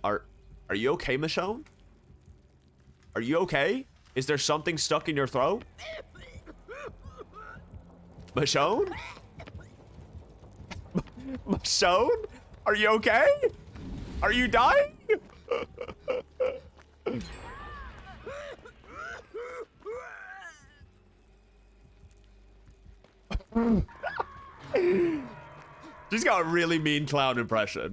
Are you okay, Michonne? Are you okay? Is there something stuck in your throat? Michonne? Michonne? Are you okay? Are you dying? She's got a really mean clown impression.